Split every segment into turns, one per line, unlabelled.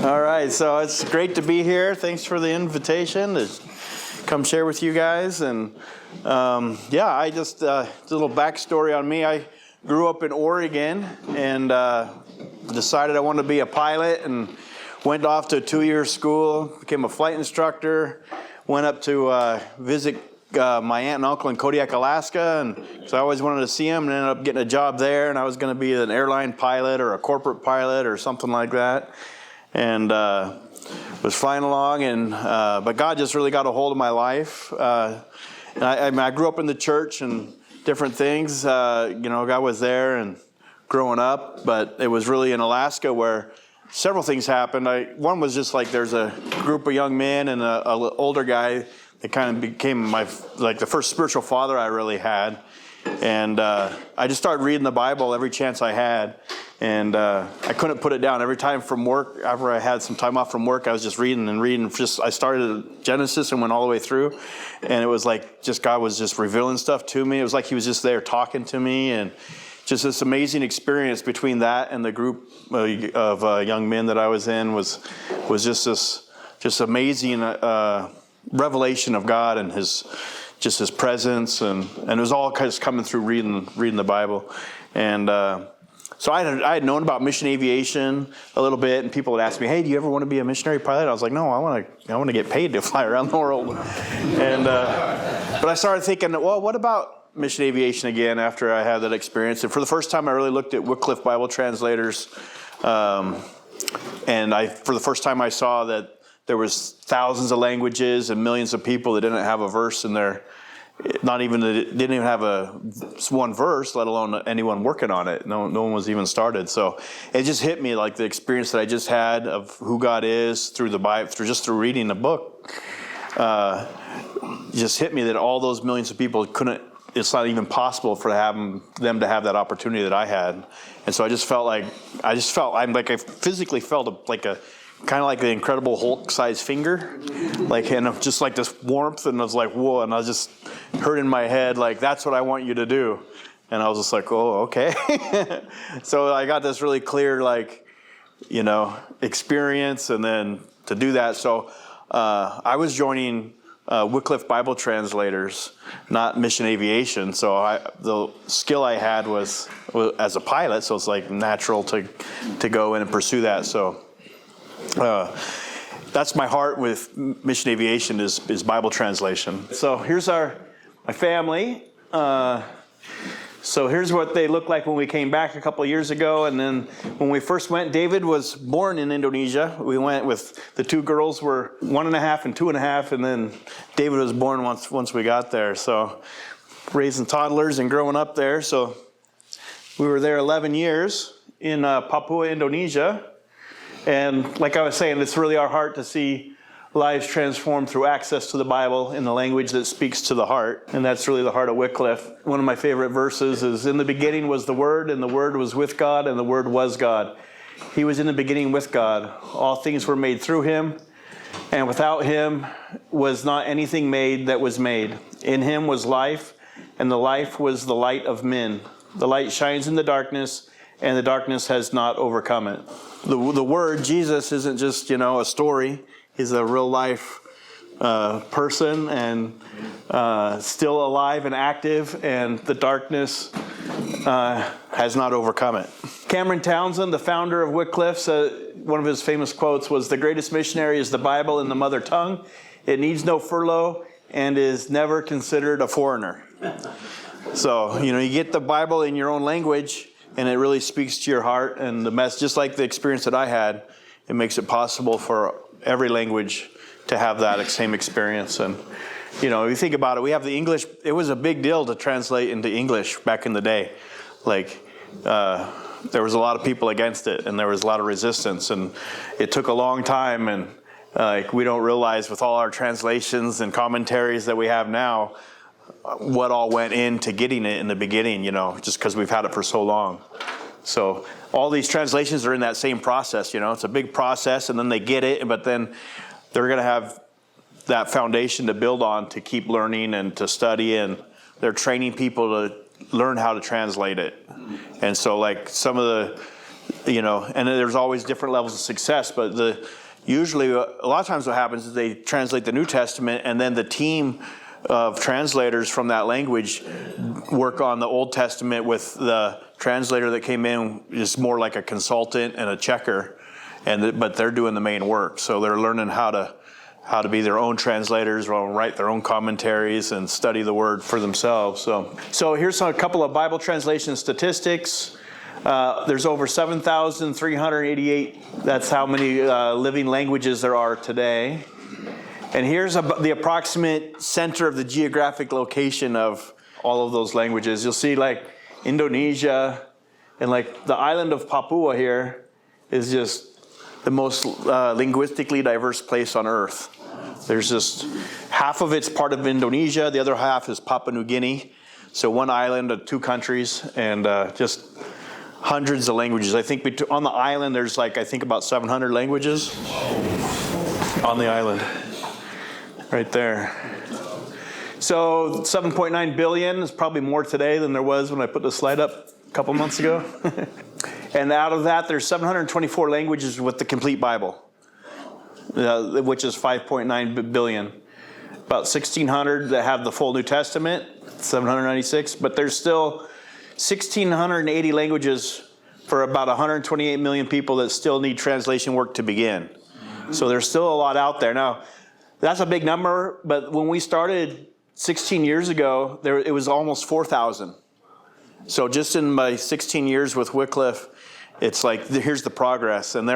All right, so it's great to be here. Thanks for the invitation to come share with you guys. And I just a little backstory on me. I grew up in Oregon and decided I wanted to be a pilot and went off to a 2-year school, became a flight instructor, went up to visit my aunt and uncle in Kodiak, Alaska, and so I always wanted to see them, and ended up getting a job there, and I was going to be an airline pilot or a corporate pilot or something like that, and was flying along, and but God just really got a hold of my life. And I grew up in the church and different things. God was there and growing up, but it was really in Alaska where several things happened. One was just like there's a group of young men and a older guy. It kind of became the first spiritual father I really had. And I just started reading the Bible every chance I had. And I couldn't put it down. Every time from work, after I had some time off from work, I was just reading and reading. I started at Genesis and went all the way through. And it was like just God was just revealing stuff to me. It was like he was just there talking to me. And just this amazing experience between that and the group of young men that I was in was just this amazing revelation of God and his presence, and it was all kind of coming through reading the Bible. And so I had known about mission aviation a little bit, and people would ask me, "Hey, do you ever want to be a missionary pilot?" I was like, "No, I want to get paid to fly around the world." And but I started thinking, well, what about mission aviation again after I had that experience? And for the first time, I really looked at Wycliffe Bible translators, and for the first time I saw that there was thousands of languages and millions of people that didn't have a verse in there. Didn't even have one verse, let alone anyone working on it. No one was even started. So it just hit me, like the experience that I just had of who God is through the Bible, through reading the book. Just hit me that all those millions of people couldn't. It's not even possible for them to have that opportunity that I had. And so I physically felt kind of like the Incredible Hulk-sized finger, and just like this warmth, and I was like, whoa, and I just heard in my head, like, that's what I want you to do. And I was just like, oh, okay. So I got this really clear, experience, and then to do that. So I was joining Wycliffe Bible translators, not mission aviation. So the skill I had was as a pilot, so it's like natural to go in and pursue that. So that's my heart with mission aviation is Bible translation. So here's my family. So here's what they looked like when we came back a couple of years ago. And then when we first went, David was born in Indonesia. We went with the two girls were 1.5 and 2.5. And then David was born once we got there. So raising toddlers and growing up there. So we were there 11 years in Papua, Indonesia. And like I was saying, it's really our heart to see lives transformed through access to the Bible in the language that speaks to the heart. And that's really the heart of Wycliffe. One of my favorite verses is, "In the beginning was the Word, and the Word was with God, and the Word was God. He was in the beginning with God. All things were made through him, and without him was not anything made that was made. In him was life, and the life was the light of men. The light shines in the darkness, and the darkness has not overcome it." The Word, Jesus, isn't just, a story. He's a real life person and still alive and active, and the darkness has not overcome it. Cameron Townsend, the founder of Wycliffe, one of his famous quotes was, "The greatest missionary is the Bible in the mother tongue. It needs no furlough and is never considered a foreigner." So, you get the Bible in your own language, and it really speaks to your heart, and just like the experience that I had, it makes it possible for every language to have that same experience. And, if you think about it, we have the English. It was a big deal to translate into English back in the day. There was a lot of people against it, and there was a lot of resistance, and it took a long time, and we don't realize with all our translations and commentaries that we have now, what all went into getting it in the beginning, just because we've had it for so long. So all these translations are in that same process, it's a big process, and then they get it, but then they're going to have that foundation to build on to keep learning and to study, and they're training people to learn how to translate it. And so some of the and there's always different levels of success, but usually a lot of times what happens is they translate the New Testament, and then the team of translators from that language work on the Old Testament with the translator that came in is more like a consultant and a checker, but they're doing the main work. So they're learning how to be their own translators, write their own commentaries, and study the Word for themselves. So here's a couple of Bible translation statistics. There's over 7,388. That's how many living languages there are today. And here's the approximate center of the geographic location of all of those languages. You'll see like Indonesia and like the island of Papua here is just the most linguistically diverse place on earth. There's just half of it's part of Indonesia, the other half is Papua New Guinea. So one island of two countries, and just hundreds of languages. I think on the island there's I think about 700 languages on the island. Right there. So 7.9 billion is probably more today than there was when I put the slide up a couple months ago. And out of that, there's 724 languages with the complete Bible, which is 5.9 billion. About 1,600 that have the full New Testament, 796. But there's still 1,680 languages for about 128 million people that still need translation work to begin. So there's still a lot out there. Now, that's a big number, but when we started 16 years ago, it was almost 4,000. So just in my 16 years with Wycliffe, it's like, here's the progress. And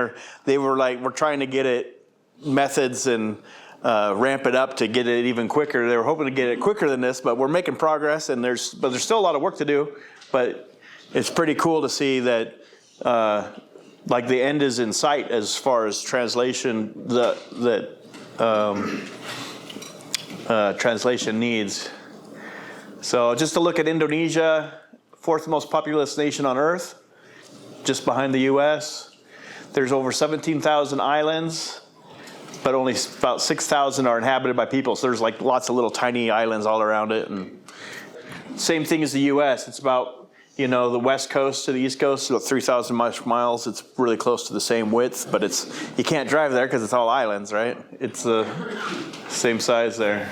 they were like, we're trying to get it methods and ramp it up to get it even quicker. They were hoping to get it quicker than this, but we're making progress, but there's still a lot of work to do. But it's pretty cool to see that the end is in sight as far as translation translation needs. So just to look at Indonesia, fourth most populous nation on earth, just behind the U.S. There's over 17,000 islands, but only about 6,000 are inhabited by people. So there's lots of little tiny islands all around it. And same thing as the U.S. It's about the west coast to the east coast, about 3,000 miles. It's really close to the same width, but you can't drive there because it's all islands, right? It's the same size there.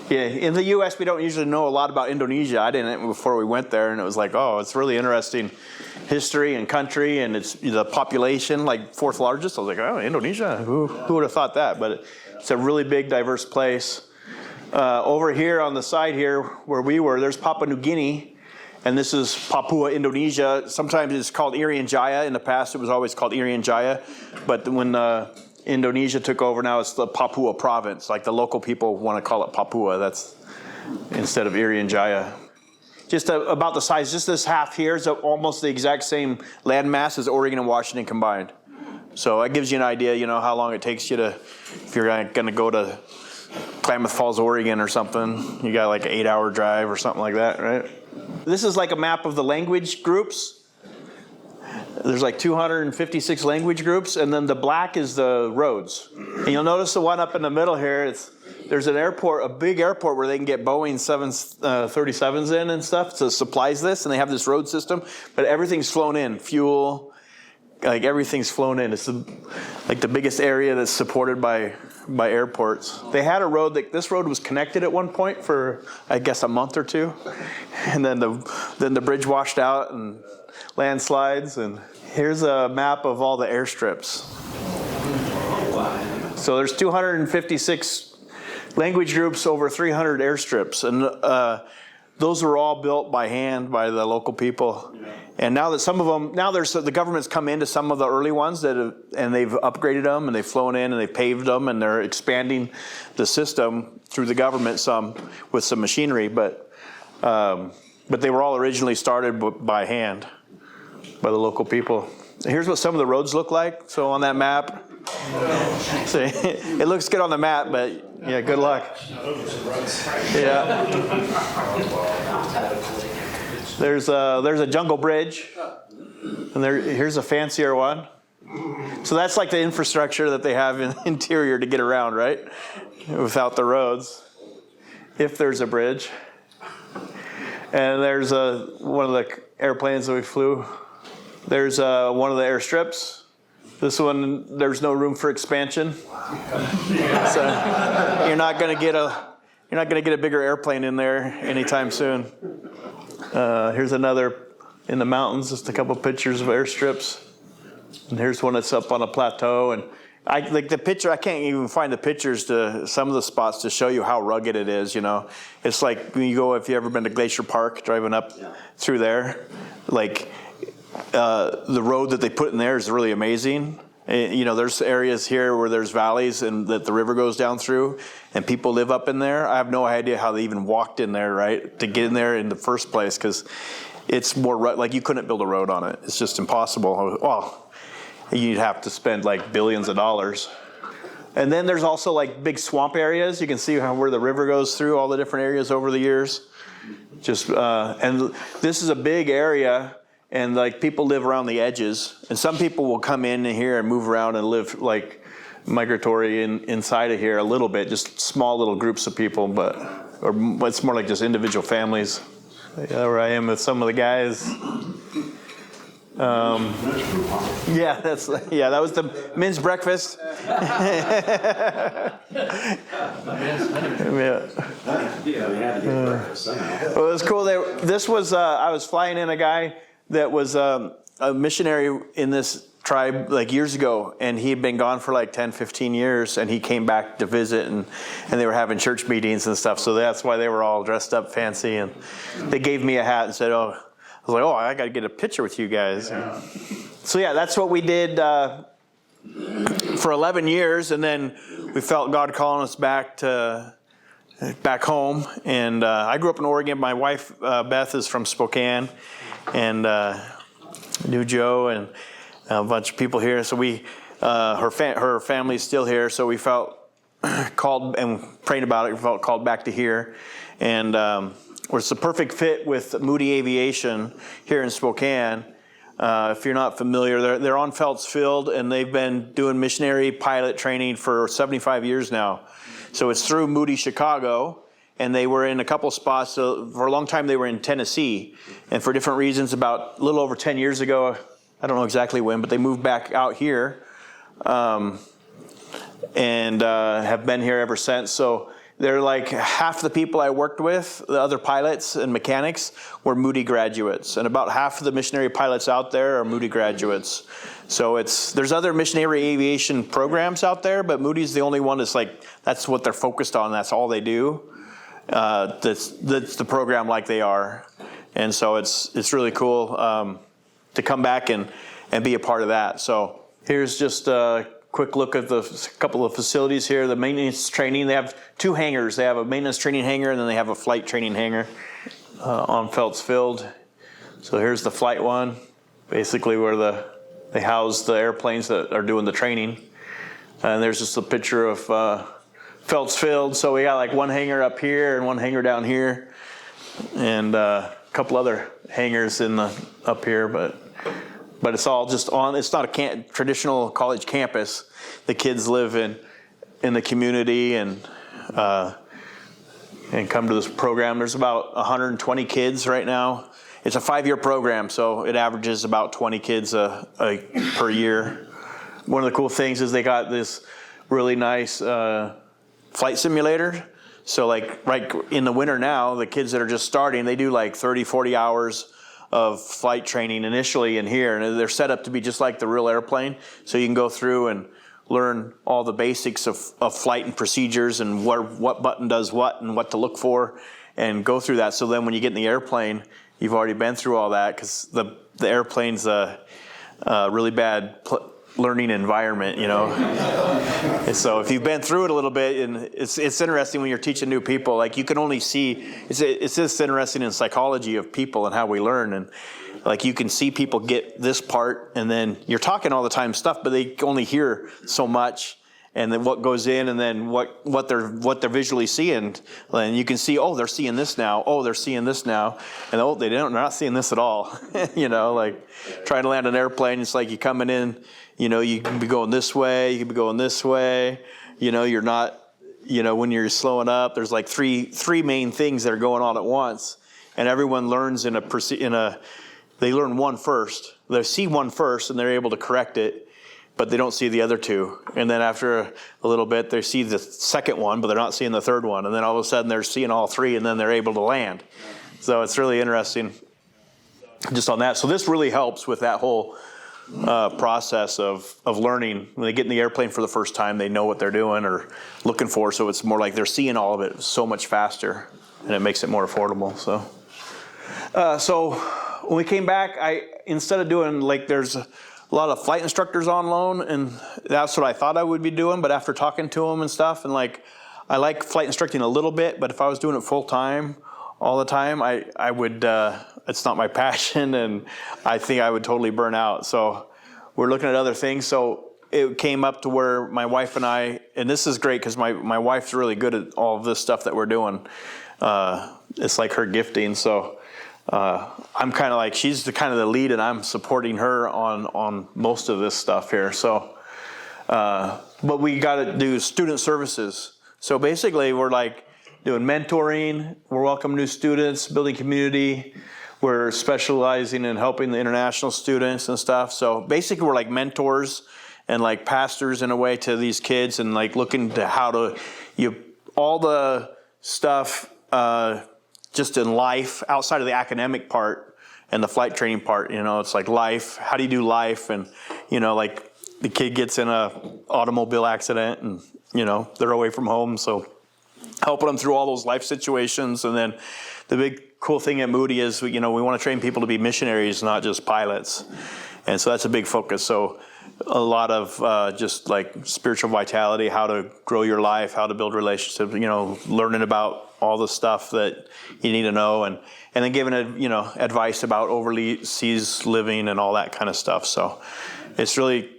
Yeah, in the U.S. we don't usually know a lot about Indonesia. I didn't before we went there, and it was it's really interesting history and country, and it's the population, fourth largest. I was like, Indonesia? Who would have thought that? But it's a really big, diverse place. Over here on the side here where we were, there's Papua New Guinea, and this is Papua, Indonesia. Sometimes it's called Irian Jaya. In the past, it was always called Irian Jaya, but when Indonesia took over, now it's the Papua province. The local people want to call it Papua. That's instead of Irian Jaya. Just about the size. Just this half here is almost the exact same landmass as Oregon and Washington combined. So that gives you an idea, how long it takes you if you're going to go to Klamath Falls, Oregon or something. You got an 8-hour drive or something like that, right? This is a map of the language groups. There's 256 language groups, and then the black is the roads. And you'll notice the one up in the middle here, there's an airport, a big airport where they can get Boeing 737s in and stuff. So it supplies this, and they have this road system, but everything's flown in. Fuel, everything's flown in. It's the biggest area that's supported by airports. They had a road this road was connected at one point for I guess a month or two, and then the bridge washed out and landslides. And here's a map of all the airstrips. So there's 256 language groups, over 300 airstrips, and those were all built by hand by the local people. And now that some of them, the government's come into some of the early ones and they've upgraded them, and they've flown in and they've paved them, and they're expanding the system through the government with some machinery. But they were all originally started by hand by the local people. Here's what some of the roads look like. So on that map, see, it looks good on the map, but yeah, good luck. Yeah. There's a jungle bridge, and here's a fancier one. So that's the infrastructure that they have in the interior to get around, right? Without the roads, if there's a bridge. And there's one of the airplanes that we flew There's one of the airstrips. This one, there's no room for expansion. So you're not going to get a bigger airplane in there anytime soon. Here's another in the mountains, just a couple pictures of airstrips. And here's one that's up on a plateau. And I like the picture. I can't even find the pictures to some of the spots to show you how rugged it is. It's like when you go, if you ever been to Glacier Park, driving up through there, like the road that they put in there is really amazing. There's areas here where there's valleys and that the river goes down through, and people live up in there. I have no idea how they even walked in there, right, to get in there in the first place, because it's more like you couldn't build a road on it. It's just impossible. Well, you'd have to spend like billions of dollars. And then there's also like big swamp areas. You can see where the river goes through all the different areas over the years. And this is a big area, and like people live around the edges. And some people will come in here and move around and live like migratory inside of here a little bit, just small little groups of people, or it's more like just individual families. Where I am with some of the guys. That was the men's breakfast. Well, it was cool. I was flying in a guy that was a missionary in this tribe like years ago, and he had been gone for like 10, 15 years, and he came back to visit, and they were having church meetings and stuff, so that's why they were all dressed up fancy, and they gave me a hat and said, I was like, I got to get a picture with you guys. Yeah. So that's what we did for 11 years, and then we felt God calling us back home. And I grew up in Oregon. My wife Beth is from Spokane, and knew Joe and a bunch of people here. So her family's still here. So we felt called, and prayed about it. We felt called back to here, and. It's the perfect fit with Moody Aviation here in Spokane. If you're not familiar, they're on Phelps Field, and they've been doing missionary pilot training for 75 years now. So it's through Moody Chicago, and they were in a couple spots. So for a long time, they were in Tennessee, and for different reasons, about a little over 10 years ago, I don't know exactly when, but they moved back out here, and have been here ever since. So they're like half the people I worked with, the other pilots and mechanics, were Moody graduates. And about half of the missionary pilots out there are Moody graduates. So there's other missionary aviation programs out there, but Moody's the only one that's what they're focused on. That's all they do. That's the program like they are. And so it's really cool to come back and be a part of that. So here's just quick look at the couple of facilities here. The maintenance training, they have two hangars. They have a maintenance training hangar, and then they have a flight training hangar on Phelps Field. So here's the flight one, basically where they house the airplanes that are doing the training. And there's just a picture of Phelps Field. So we got like one hangar up here and one hangar down here, and a couple other hangars up here, but it's all just on. It's not a traditional college campus. The kids live in the community and come to this program. There's about 120 kids right now. It's a 5-year program, so it averages about 20 kids per year. One of the cool things is they got this really nice flight simulator. So like right in the winter now, the kids that are just starting, they do like 30, 40 hours of flight training initially in here, and they're set up to be just like the real airplane. So you can go through and learn all the basics of flight and procedures and what button does what and what to look for, and go through that. So then when you get in the airplane, you've already been through all that, because the airplane's a really bad learning environment, And so if you've been through it a little bit, and it's interesting when you're teaching new people, like you can only see, it's just interesting in psychology of people and how we learn, and like you can see people get this part, and then you're talking all the time stuff, but they only hear so much, and then what goes in, and then what they're visually seeing, and you can see, they're seeing this now, they're seeing this now, and they're not seeing this at all. Like trying to land an airplane, it's like you coming in, you can be going this way, you can be going this way, you're not, when you're slowing up, there's like three main things that are going on at once, and everyone learns in a they learn one first. They see one first, and they're able to correct it, but they don't see the other two. And then after a little bit, they see the second one, but they're not seeing the third one. And then all of a sudden, they're seeing all three, and then they're able to land. So it's really interesting just on that. So this really helps with that whole process of learning. When they get in the airplane for the first time, they know what they're doing or looking for. So it's more like they're seeing all of it so much faster, and it makes it more affordable. So when we came back, instead of doing like there's a lot of flight instructors on loan, and that's what I thought I would be doing. But after talking to them and stuff, and like I like flight instructing a little bit, but if I was doing it full time all the time, I would. It's not my passion, and I think I would totally burn out. So we're looking at other things. So it came up to where my wife and I, and this is great because my wife's really good at all of this stuff that we're doing. It's like her gifting. So I'm kind of like, she's the kind of the lead, and I'm supporting her on most of this stuff here. So, but we got to do student services. So basically we're like doing mentoring, we're welcoming new students, building community. We're specializing in helping the international students and stuff. So basically we're like mentors and like pastors in a way to these kids, and like looking to how to, all the stuff just in life outside of the academic part and the flight training part, it's like life. How do you do life? And, like the kid gets in a automobile accident and, they're away from home. So helping them through all those life situations. And then the big cool thing at Moody is, we want to train people to be missionaries, not just pilots. And so that's a big focus. So a lot of just like spiritual vitality, how to grow your life, how to build relationships, learning about all the stuff that you need to know, and then giving advice about overseas living and all that kind of stuff. So it's really,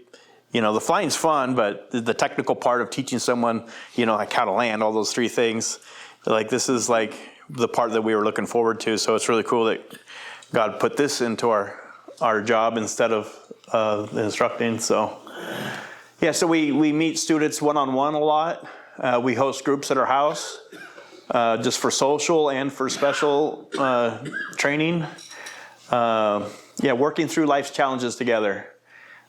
the flying's fun, but the technical part of teaching someone, like how to land, all those three things, like this is like the part that we were looking forward to. So it's really cool that God put this into our job instead of instructing. So yeah, so we meet students one-on-one a lot. We host groups at our house just for social and for special training. Working through life's challenges together.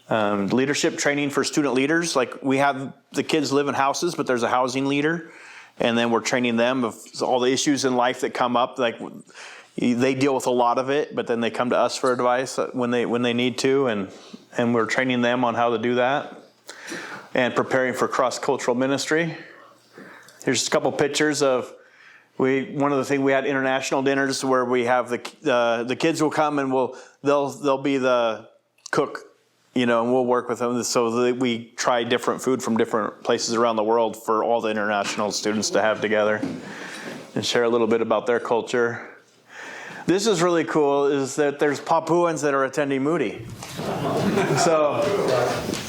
Leadership training for student leaders. Like we have the kids live in houses, but there's a housing leader. And then we're training them of all the issues in life that come up. Like they deal with a lot of it, but then they come to us for advice when they need to, and we're training them on how to do that. And preparing for cross-cultural ministry. Here's a couple pictures of one of the things we had international dinners where we have the kids will come and they'll be the cook. And we'll work with them so that we try different food from different places around the world for all the international students to have together and share a little bit about their culture. This is really cool, is that there's Papuans that are attending Moody. So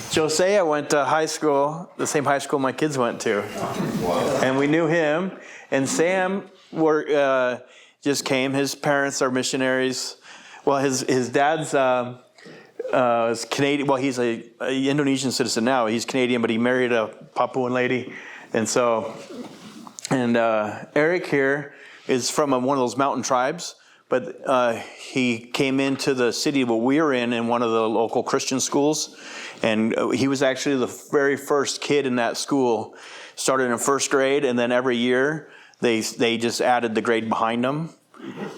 Josiah went to high school, the same high school my kids went to. And we knew him. And Sam just came. His parents are missionaries. Well, his dad's... is Canadian. Well, he's a Indonesian citizen now. He's Canadian, but he married a Papuan lady, and Eric here is from one of those mountain tribes. But he came into the city that we were in one of the local Christian schools, and he was actually the very first kid in that school. Started in first grade, and then every year they just added the grade behind him.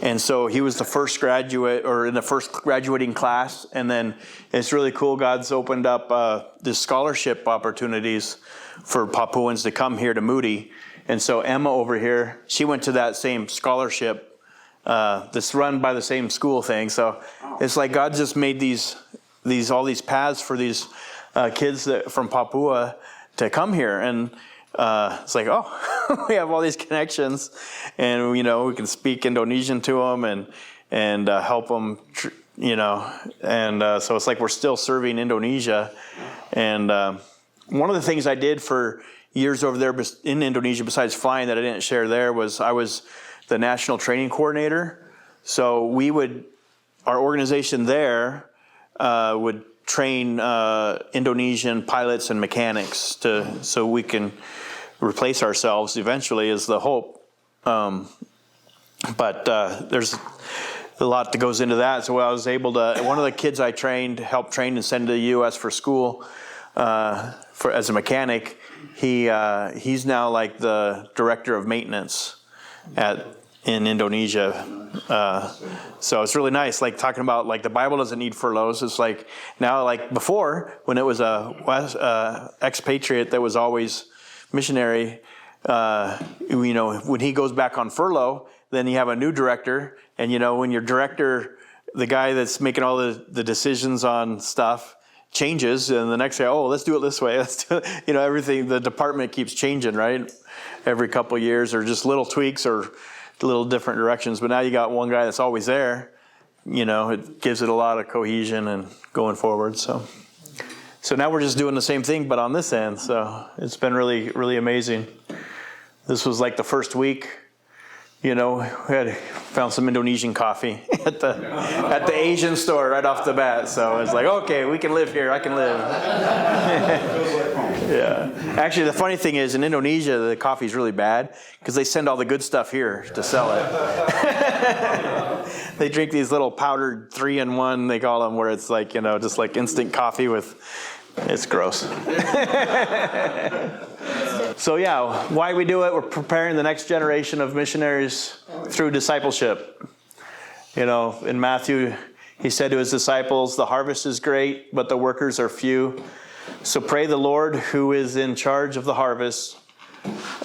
And so he was the first graduate, or in the first graduating class. And then it's really cool. God's opened up this scholarship opportunities for Papuans to come here to Moody. And so Emma over here, she went to that same scholarship that's run by the same school thing. So it's like God just made all these paths for these kids from Papua to come here. And it's like, we have all these connections, and we can speak Indonesian to them and help them, and so it's like we're still serving Indonesia. And one of the things I did for years over there in Indonesia, besides flying that I didn't share there, was I was the national training coordinator. So our organization there would train Indonesian pilots and mechanics so we can replace ourselves eventually, is the hope. But there's a lot that goes into that. So I was able to, one of the kids I helped train and send to the U.S. for school as a mechanic, he's now like the director of maintenance in Indonesia. So it's really nice, like talking about like the Bible doesn't need furloughs. It's like now, like before, when it was a expatriate that was always missionary, when he goes back on furlough, then you have a new director, and when your director, the guy that's making all the decisions on stuff, changes, and the next guy, let's do it this way. Let's do it. Everything, the department keeps changing, right? Every couple of years, or just little tweaks or little different directions. But now you got one guy that's always there. It gives it a lot of cohesion and going forward. So now we're just doing the same thing, but on this end. So it's been really, really amazing. This was like the first week. We had found some Indonesian coffee at the Asian store right off the bat. So it's like, okay, we can live here. I can live. Yeah. Actually, the funny thing is, in Indonesia, the coffee is really bad because they send all the good stuff here to sell it. They drink these little powdered 3-in-1, they call them, where it's like, just like instant coffee it's gross. So yeah, why we do it, we're preparing the next generation of missionaries through discipleship. In Matthew, he said to his disciples, the harvest is great, but the workers are few. So pray the Lord who is in charge of the harvest.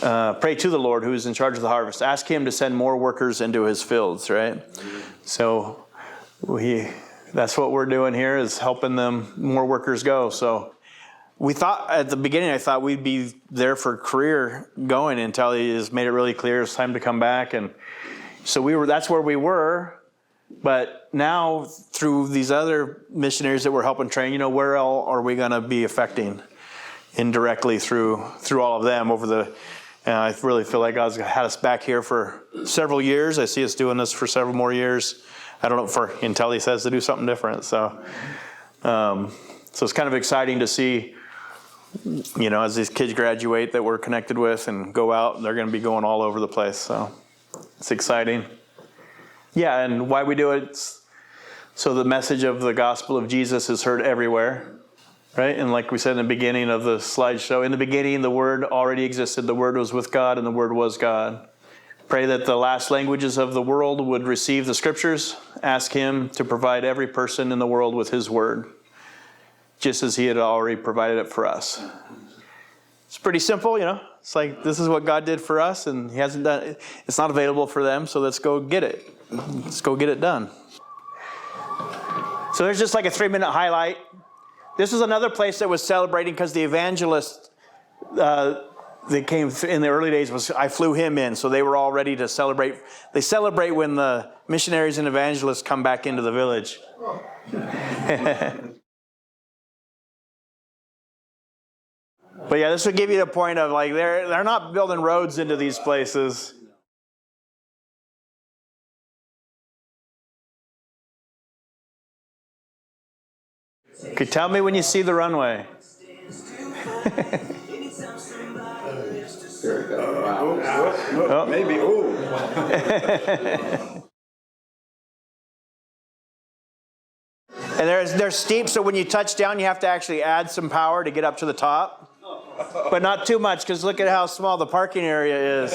Pray to the Lord who is in charge of the harvest. Ask him to send more workers into his fields, right? So that's what we're doing here, is helping them, more workers go. So we thought at the beginning, I thought we'd be there for career going until he has made it really clear it's time to come back. And so that's where we were. But now through these other missionaries that we're helping train, where else are we going to be affecting indirectly through all of them and I really feel like God's had us back here for several years. I see us doing this for several more years. I don't know until he says to do something different. So it's kind of exciting to see, as these kids graduate that we're connected with and go out, and they're going to be going all over the place. So it's exciting. Yeah, and why we do it, so the message of the gospel of Jesus is heard everywhere, right? And like we said in the beginning of the slideshow, in the beginning the Word already existed. The Word was with God, and the Word was God. Pray that the last languages of the world would receive the Scriptures. Ask Him to provide every person in the world with His Word, just as He had already provided it for us. It's pretty simple, It's like, this is what God did for us, and He hasn't done it. It's not available for them, so let's go get it. Let's go get it done. So there's just like a 3-minute highlight. This is another place that was celebrating because the evangelist that came in the early days I flew him in, so they were all ready to celebrate. They celebrate when the missionaries and evangelists come back into the village. But yeah, this would give you the point of like they're not building roads into these places. Okay, tell me when you see the runway.
Oh, maybe. Oh.
And they're steep, so when you touch down, you have to actually add some power to get up to the top. But not too much, because look at how small the parking area is.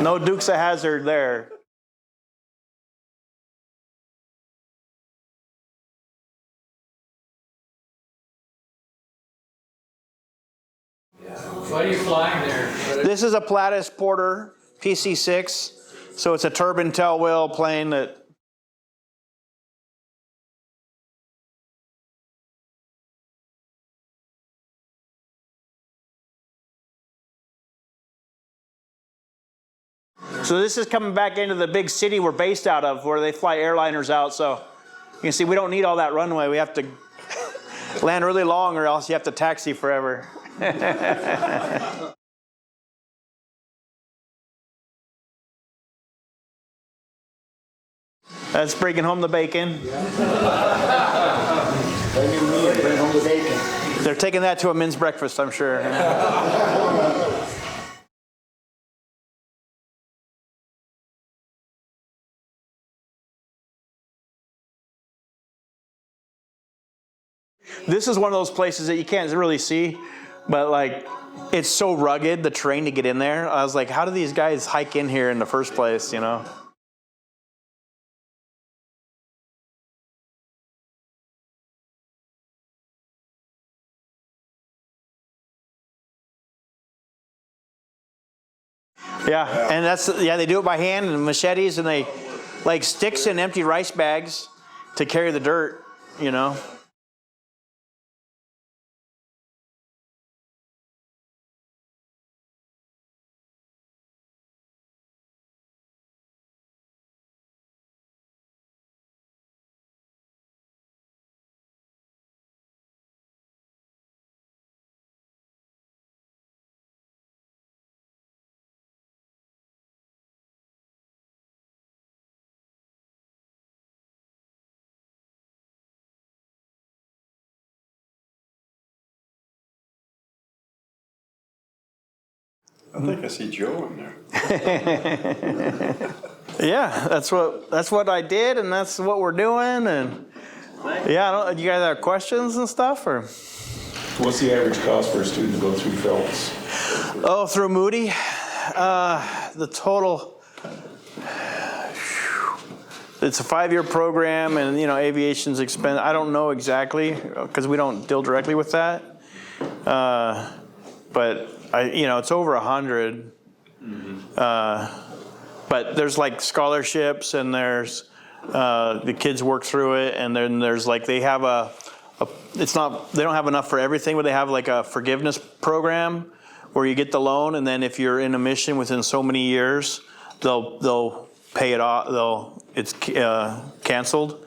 No Dukes of Hazzard there.
Why are you flying there?
This is a Plattis Porter PC-6, so it's a turbine tailwheel plane that. So this is coming back into the big city we're based out of, where they fly airliners out. So you can see we don't need all that runway. We have to land really long, or else you have to taxi forever. That's bringing home the bacon.
Bring home the bacon.
They're taking that to a men's breakfast, I'm sure. this is one of those places that you can't really see, but like it's so rugged, the terrain to get in there. I was like, how do these guys hike in here in the first place, you know? Yeah, and they do it by hand and machetes, and they like sticks and empty rice bags to carry the dirt, you know.
I think I see Joe in there.
Yeah, that's what I did, and that's what we're doing, and yeah, you guys have questions and stuff, or?
What's the average cost for a student to go through Phelps?
Oh, through Moody, the total. It's a 5-year program, and you know, aviation's expensive. I don't know exactly because we don't deal directly with that, but it's over 100. But there's like scholarships, and there's the kids work through it, and then there's like they have they don't have enough for everything, but they have like a forgiveness program where you get the loan, and then if you're in a mission within so many years, they'll pay it off. It's canceled,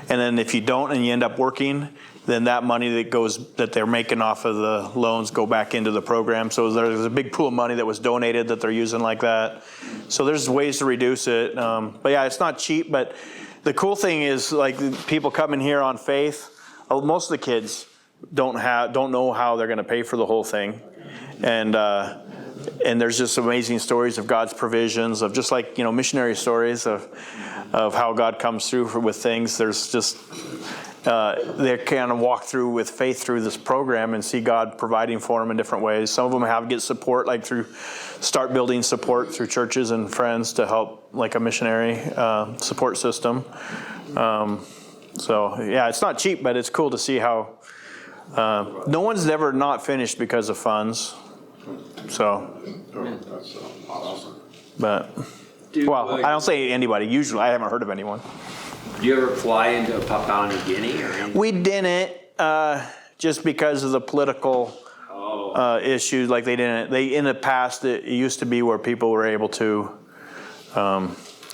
and then if you don't and you end up working, then that money that they're making off of the loans go back into the program. So there's a big pool of money that was donated that they're using like that. So there's ways to reduce it. But yeah, it's not cheap. But the cool thing is, like, people coming here on faith, most of the kids don't know how they're going to pay for the whole thing, and there's just amazing stories of God's provisions, of just like missionary stories of how God comes through with things. There's just they kind of walk through with faith through this program and see God providing for them in different ways. Some of them get support, like start building support through churches and friends to help, like a missionary support system. So yeah, it's not cheap, but it's cool to see how no one's ever not finished because of funds. So,
That's awesome.
but I don't say anybody. Usually, I haven't heard of anyone.
Do you ever fly into Papua New Guinea or anything?
We didn't, just because of the political issues. Like they didn't. In the past, it used to be where people were able to.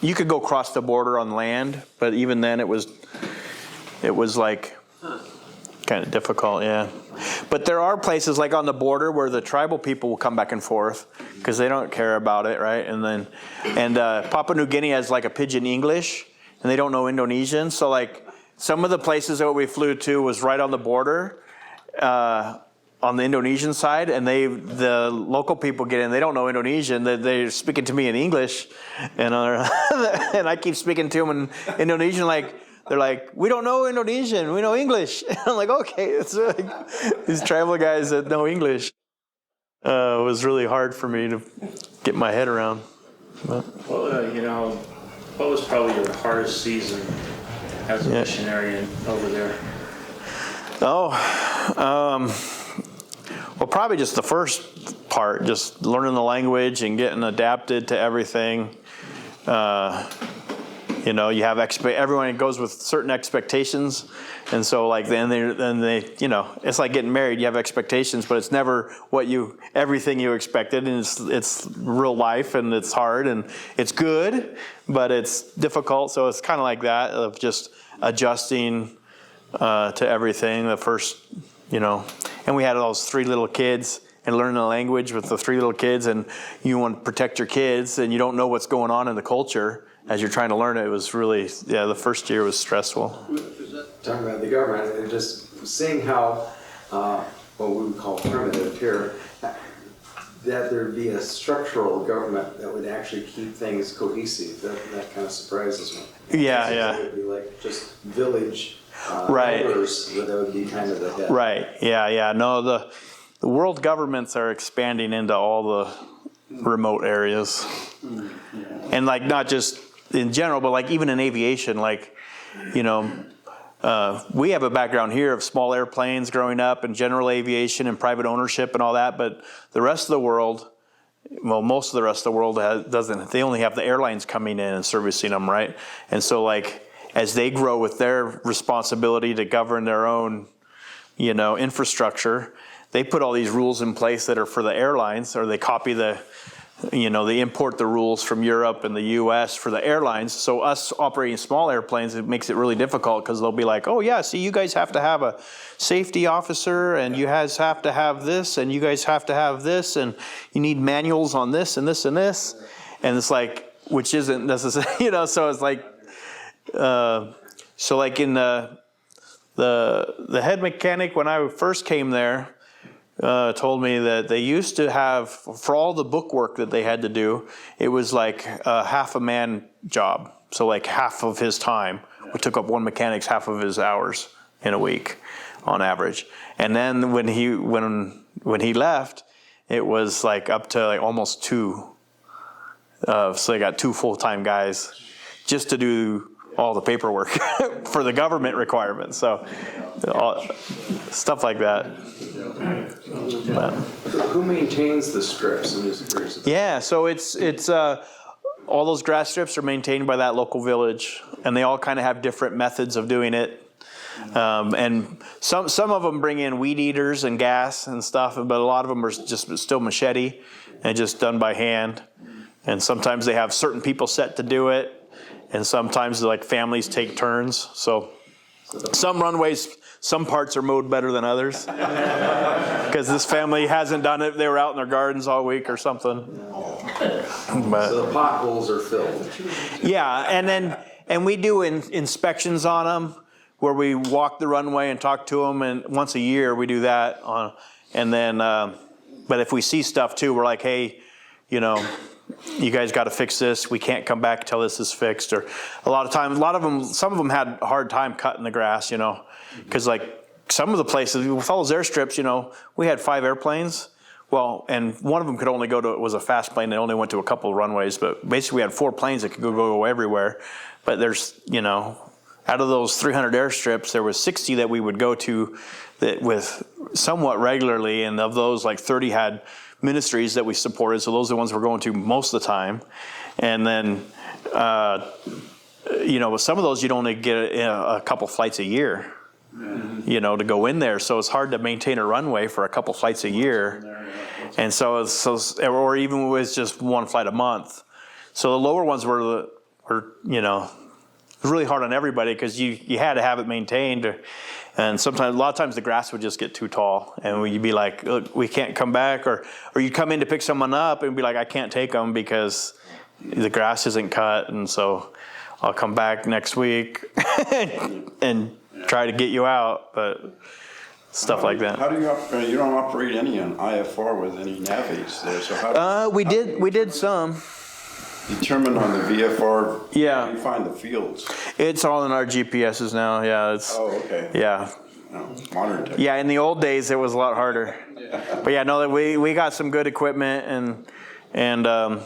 You could go across the border on land, but even then, it was like kind of difficult. Yeah, but there are places like on the border where the tribal people will come back and forth because they don't care about it, right? And Papua New Guinea has like a pidgin English. And they don't know Indonesian. So like some of the places that we flew to was right on the border on the Indonesian side. And the local people get in, they don't know Indonesian. They're speaking to me in English. And I keep speaking to them in Indonesian. They're like, we don't know Indonesian, we know English. And I'm like, okay. It's like these tribal guys that know English. It was really hard for me to get my head around. But.
Well, what was probably your hardest season as a missionary over there?
Well, probably just the first part, just learning the language and getting adapted to everything. You have everyone goes with certain expectations, and so like then they it's like getting married. You have expectations, but it's never everything you expected, and it's real life, and it's hard, and it's good, but it's difficult. So it's kind of like that of just adjusting to everything. The first, and we had those 3 little kids. And learning the language with the 3 little kids, and you want to protect your kids, and you don't know what's going on in the culture as you're trying to learn it. It was really, the first year was stressful.
Talking about the government, and just seeing how, what we would call primitive here, that there'd be a structural government that would actually keep things cohesive. That kind of surprises me.
Yeah.
It would be like just village
Right.
members, that would be kind of the head.
Right, yeah. No, the world governments are expanding into all the remote areas. And like, not just in general, but like even in aviation, like, you know, we have a background here of small airplanes growing up and general aviation and private ownership and all that, but the rest of the world, well, most of the rest of the world doesn't. They only have the airlines coming in and servicing them, right? And so like, as they grow with their responsibility to govern their own, you know, infrastructure, they put all these rules in place that are for the airlines, or they copy the, you know, they import the rules from Europe and the US for the airlines. So us operating small airplanes, it makes it really difficult because they'll be like, oh yeah, see, you guys have to have a safety officer and you guys have to have this and you guys have to have this and you need manuals on this and this and this. And it's like, which isn't necessary, you know, so it's like, so like in the head mechanic when I first came there, told me that they used to have, for all the book work that they had to do, it was like a half a man job. So like half of his time, it took up one mechanic's half of his hours in a week on average. And then when he left, it was like up to like almost two. So they got 2 full-time guys just to do all the paperwork for the government requirements. So stuff like that. But,
Who maintains the strips? I'm just curious about
yeah, so it's all those grass strips are maintained by that local village, and they all kind of have different methods of doing it. And some of them bring in weed eaters and gas and stuff, but a lot of them are just still machete and just done by hand. And sometimes they have certain people set to do it, and sometimes like families take turns. So some runways, some parts are mowed better than others because this family hasn't done it. They were out in their gardens all week or something. But,
so the potholes are filled.
yeah, and we do inspections on them where we walk the runway and talk to them, and once a year we do that. And then, but if we see stuff too, we're like, hey, you know, you guys got to fix this. We can't come back until this is fixed. Or some of them had a hard time cutting the grass, you know, because like some of the places with all those airstrips, you know, we had 5 airplanes. Well, and one of them could only was a fast plane that only went to a couple of runways, but basically we had 4 planes that could go everywhere. But there's, you know, out of those 300 airstrips, there was 60 that we would go to that with somewhat regularly, and of those, like 30 had ministries that we supported, so those are the ones we're going to most of the time. And then, you know, with some of those, you'd only get a couple flights a year, you know, to go in there. So it's hard to maintain a runway for a couple flights a year. And so or even with just 1 flight a month. So the lower ones were you know, it was really hard on everybody because you had to have it maintained. And sometimes, a lot of times the grass would just get too tall and you'd be like, look, we can't come back. Or you'd come in to pick someone up and be like, I can't take them because the grass isn't cut. And so I'll come back next week and try to get you out. But stuff like that.
How do you don't operate any on IFR with any navies there, so how
We did some.
determine on the VFR,
Yeah.
how do you find the fields?
It's all in our GPSs now. Yeah.
Oh, okay.
Yeah.
No, modern technology.
Yeah, in the old days it was a lot harder. But yeah, no, we got some good equipment and the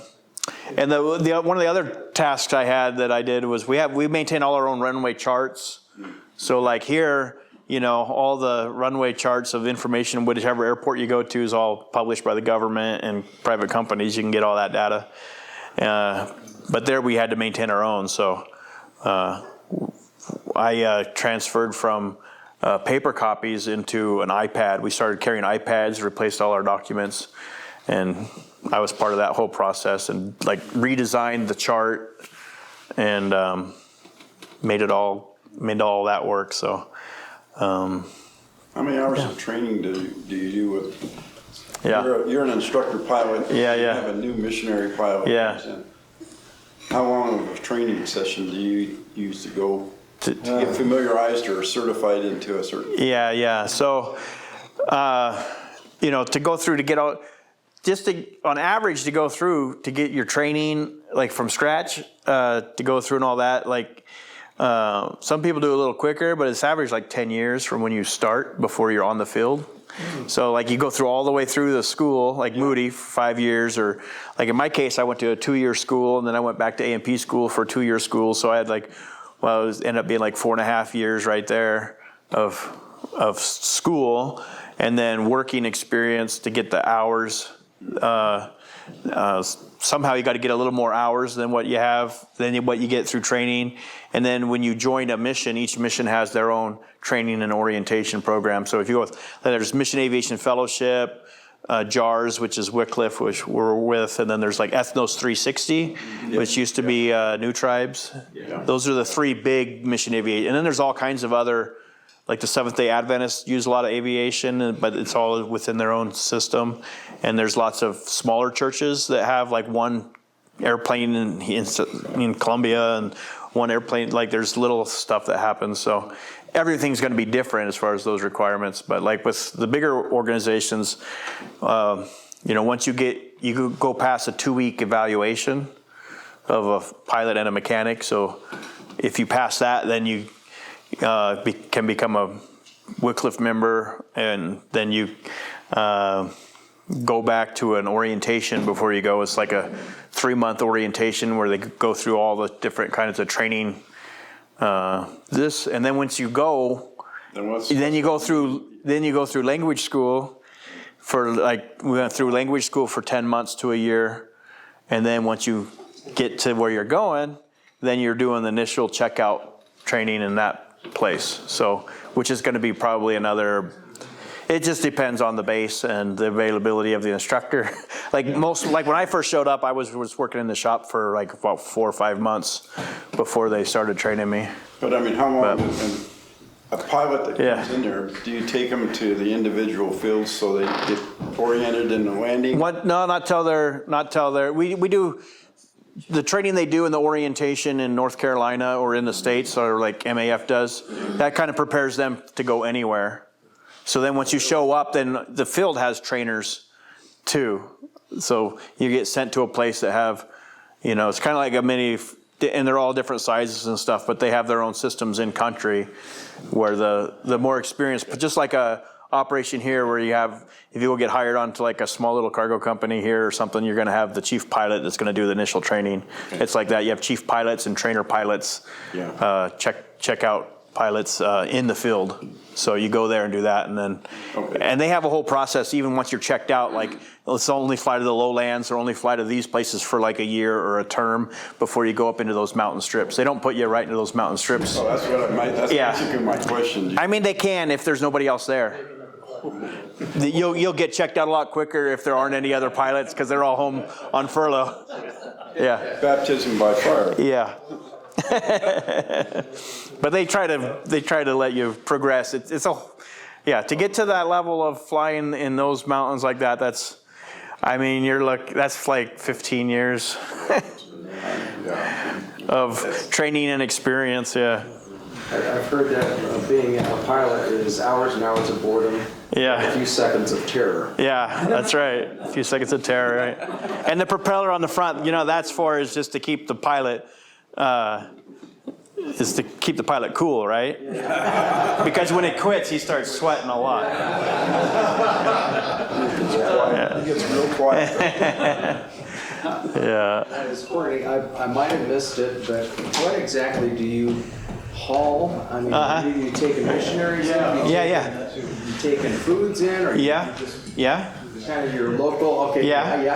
one of the other tasks I had that I did was we maintain all our own runway charts. So like here, you know, all the runway charts of information, whichever airport you go to is all published by the government and private companies. You can get all that data. But there we had to maintain our own. So I transferred from paper copies into an iPad. We started carrying iPads, replaced all our documents, and I was part of that whole process and like redesigned the chart and made all that work. So
How many hours of training do you do with?
yeah.
You're an instructor pilot.
Yeah,
You
yeah.
have a new missionary pilot.
Yeah.
comes in. How long of a training session do you use to go to get familiarized or certified into a certain?
Yeah. So, you know, to go through to get out, on average to go through to get your training like from scratch, to go through and all that, like Some people do a little quicker, but it's average like 10 years from when you start before you're on the field. So like you go through all the way through the school, like Moody for 5 years, or like in my case, I went to a 2-year school and then I went back to A&P school for a 2-year school. So I had like, well, it ended up being like 4.5 years right there of school, and then working experience to get the hours. Somehow you got to get a little more hours than what you have, than what you get through training. And then when you join a mission, each mission has their own training and orientation program. So if you go with, there's Mission Aviation Fellowship, JARS, which is Wycliffe, which we're with, and then there's like Ethnos 360, which used to be New Tribes. Those are the 3 big mission aviation. And then there's all kinds of other, like the Seventh-day Adventists use a lot of aviation, but it's all within their own system. And there's lots of smaller churches that have like one airplane in Columbia and one airplane. Like there's little stuff that happens. So everything's going to be different as far as those requirements. But like with the bigger organizations, once you go past a 2-week evaluation of a pilot and a mechanic. So if you pass that, then you can become a Wycliffe member, and then you go back to an orientation before you go. It's like a 3-month orientation where they go through all the different kinds of training. And then once you go, then you go through language school for we went through language school for 10 months to a year, and then once you get to where you're going, then you're doing the initial checkout training in that place. So, which is going to be probably another. It just depends on the base and the availability of the instructor. Like when I first showed up, I was working in the shop for like about 4 or 5 months before they started training me.
But I mean, how long? A pilot that comes in there, do you take them to the individual fields so they get oriented in the landing?
No, not till they're. We do. The training they do in the orientation in North Carolina or in the States, or like MAF does, that kind of prepares them to go anywhere. So then once you show up, then the field has trainers too. So you get sent to a place that have, it's kind of like a mini, and they're all different sizes and stuff, but they have their own systems in country where the more experienced, but just like a operation here where you have, if you will get hired onto like a small little cargo company here or something, you're going to have the chief pilot that's going to do the initial training. Okay. It's like that. You have chief pilots and trainer pilots, check out pilots in the field. So you go there and do that, and then and they have a whole process. Even once you're checked out, like let's only fly to the lowlands or only fly to these places for like a year or a term before you go up into those mountain strips. They don't put you right into those mountain strips.
Oh, that's what that's basically my question.
I mean, they can if there's nobody else there. You'll get checked out a lot quicker if there aren't any other pilots because they're all home on furlough. Yeah.
Baptism by fire.
Yeah. But they try to let you progress. To get to that level of flying in those mountains like that. That's like 15 years of training and experience. Yeah.
I've heard that being a pilot is hours and hours of boredom.
Yeah.
A few seconds of terror.
Yeah, that's right. A few seconds of terror, right? And the propeller on the front, is just to keep the pilot, cool, right? Because when it quits, he starts sweating a lot.
He gets real quiet.
Yeah.
Courtney, I might have missed it, but what exactly do you haul? I mean, do you take missionaries in? You taking foods in, or kind of your local? Okay. Taking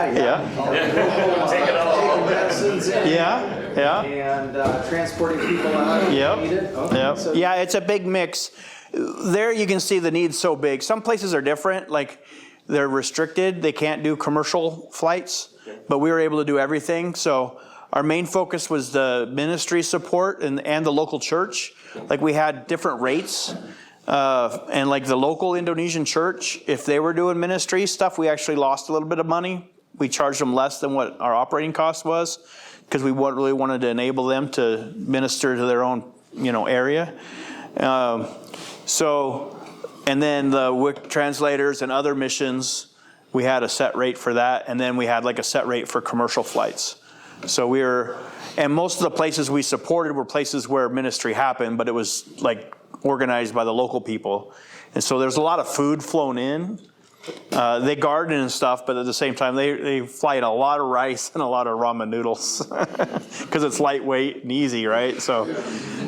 medicines in. And transporting people out.
Yeah, it's a big mix. There you can see the need's so big. Some places are different, like they're restricted. They can't do commercial flights, but we were able to do everything. So our main focus was the ministry support and the local church. Like we had different rates. And like the local Indonesian church, if they were doing ministry stuff, we actually lost a little bit of money. We charged them less than what our operating cost was because we really wanted to enable them to minister to their own, area. And then the translators and other missions, we had a set rate for that. And then we had like a set rate for commercial flights. So and most of the places we supported were places where ministry happened, but it was like organized by the local people. And so there's a lot of food flown in. They garden and stuff, but at the same time, they fly in a lot of rice and a lot of ramen noodles because it's lightweight and easy, right? So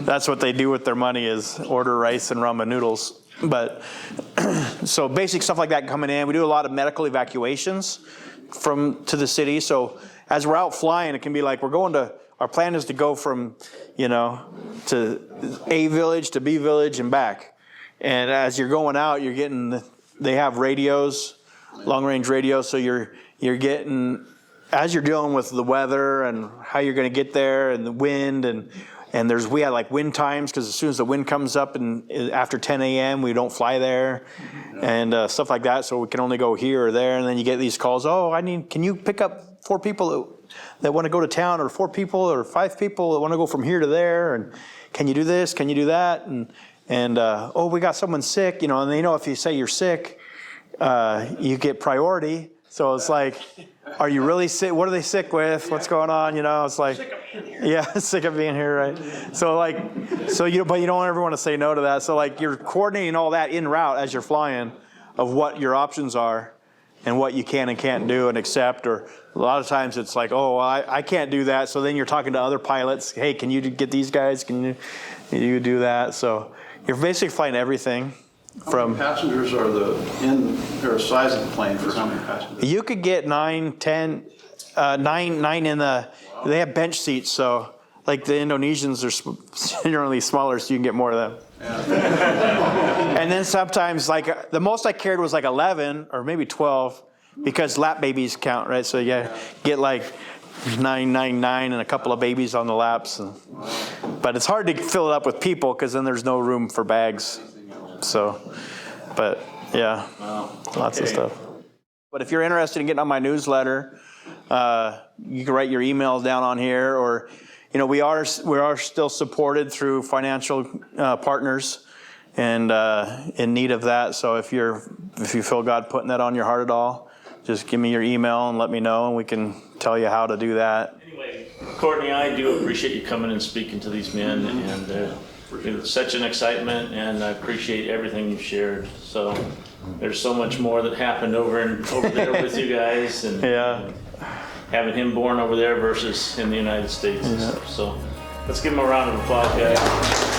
that's what they do with their money is order rice and ramen noodles. But so basic stuff like that coming in. We do a lot of medical evacuations to the city. So as we're out flying, it can be like our plan is to go from, to A village to B village and back. And as you're going out, they have radios, long-range radios, so you're getting, as you're dealing with the weather and how you're going to get there and the wind, and we had like wind times, because as soon as the wind comes up and after 10 a.m., we don't fly there, and stuff like that, so we can only go here or there, and then you get these calls, can you pick up 4 people that want to go to town, or 4 people or 5 people that want to go from here to there, and can you do this, can you do that, and we got someone sick, and if you say you're sick, you get priority. So it's like, are you really sick? What are they sick with? What's going on? It's like, sick of being here. Yeah, sick of being here, right? So but you don't ever want to say no to that. So like you're coordinating all that en route as you're flying of what your options are and what you can and can't do and accept. Or a lot of times it's like, I can't do that. So then you're talking to other pilots. Hey, can you get these guys? Can you do that? So you're basically flying everything.
How many passengers are or size of the plane for how many passengers?
You could get 9, 10, 9 in they have bench seats, so like the Indonesians are generally smaller, so you can get more of them. Yeah. And then sometimes, like the most I carried was like 11 or maybe 12, because lap babies count, right? So you get like 9 and a couple of babies on the laps. But it's hard to fill it up with people because then there's no room for bags. So, but yeah, lots of stuff. But if you're interested in getting on my newsletter, you can write your emails down on here, or we are still supported through financial partners and in need of that. So if you feel God putting that on your heart at all, just give me your email and let me know, and we can tell you how to do that.
Anyway, Courtney, I do appreciate you coming and speaking to these men, and it's such an excitement, and I appreciate everything you've shared. So there's so much more that happened over there with you guys, and having him born over there versus in the United States. So let's give him a round of applause, guys.